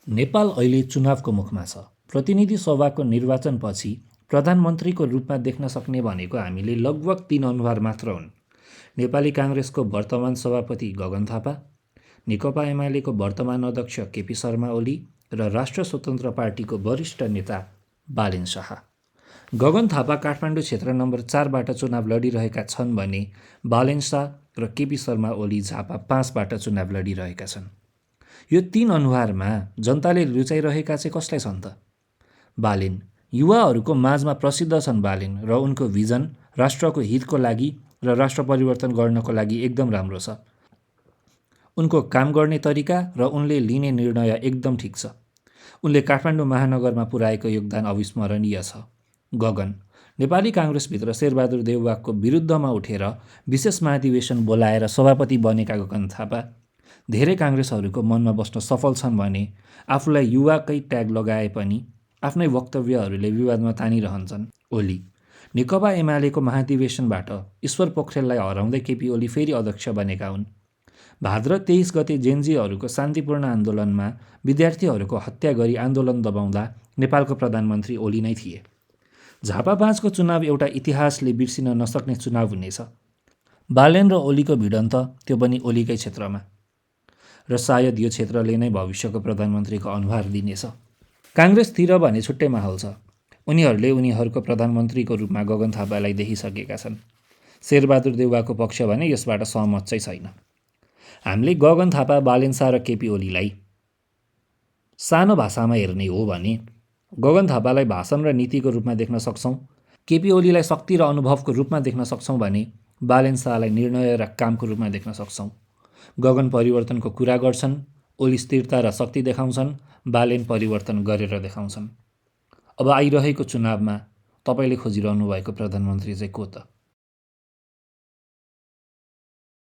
नेपाल अहिले चुनावको मुखमा छ। प्रतिनिधि सभाको निर्वाचनपछि प्रधानमन्त्रीको रूपमा देख्न सक्ने भनेको हामीले लगभग 3 अनुहार मात्र हुन्। नेपाली काङ्ग्रेसको वर्तमान सभापति गगन थापा, नेकपा एमालेको वर्तमान अध्यक्ष केपी शर्मा ओली र राष्ट्र स्वतन्त्र पार्टीको वरिष्ठ नेता बालेन शाह। गगन थापा काठमाडौँ क्षेत्र नम्बर 4बाट चुनाव लडिरहेका छन् भने बालेन शाह र केपी शर्मा ओली झापा 5बाट चुनाव लडिरहेका छन्। यो 3 अनुहारमा जनताले रुचाइरहेका चाहिँ कसलाई छन् त? बालेन। युवाहरूको माझमा प्रसिद्ध छन् बालेन र उनको भिजन राष्ट्रको हितको लागि र राष्ट्र परिवर्तन गर्नको लागि एकदम राम्रो छ। उनको काम गर्ने तरिका र उनले लिने निर्णय एकदम ठिक छ। उनले काठमाडौँ महानगरमा पुर्याएको योगदान अविस्मरणीय छ। गगन। नेपाली काङ्ग्रेसभित्र शेरबहादुर देउवाको विरुद्धमा उठेर विशेष महाधिवेशन बोलाएर सभापति बनेका गगन थापा धेरै काङ्ग्रेसहरूको मनमा बस्न सफल छन् भने आफूलाई युवाकै ट्याग लगाए पनि आफ्नै वक्तव्यहरूले विवादमा तानिरहन्छन्। ओली। नेकपा एमालेको महाधिवेशनबाट ईश्वर पोखरेललाई हराउँदै केपी ओली फेरि अध्यक्ष बनेका हुन्। भाद्र 23 गते जेनजीहरूको शान्तिपूर्ण आन्दोलनमा विद्यार्थीहरूको हत्या गरी आन्दोलन दबाउँदा नेपालको प्रधानमन्त्री ओली नै थिए। झापा 5को चुनाव एउटा इतिहासले बिर्सिन नसक्ने चुनाव हुनेछ। बालेन र ओलीको भिडन्त, त्यो पनि ओलीकै क्षेत्रमा, र सायद यो क्षेत्रले नै भविष्यको प्रधानमन्त्रीको अनुहार दिनेछ। काङ्ग्रेसतिर भने छुट्टै माहौल छ। उनीहरूले उनीहरूको प्रधानमन्त्रीको रूपमा गगन थापालाई देखिसकेका छन्। शेरबहादुर देउवाको पक्ष भने यसबाट सहमत चाहिँ छैन। हामीले गगन थापा, बालेन शाह र केपी ओलीलाई सानो भाषामा हेर्ने हो भने गगन थापालाई भाषण र नीतिको रूपमा देख्न सक्छौँ, केपी ओलीलाई शक्ति र अनुभवको रूपमा देख्न सक्छौँ भने बालेन शाहलाई निर्णय र कामको रूपमा देख्न सक्छौँ। गगन परिवर्तनको कुरा गर्छन्, ओली स्थिरता र शक्ति देखाउँछन्, बालेन परिवर्तन गरेर देखाउँछन्। अब आइरहेको चुनावमा तपाईँले खोजिरहनु भएको प्रधानमन्त्री चाहिँ को त?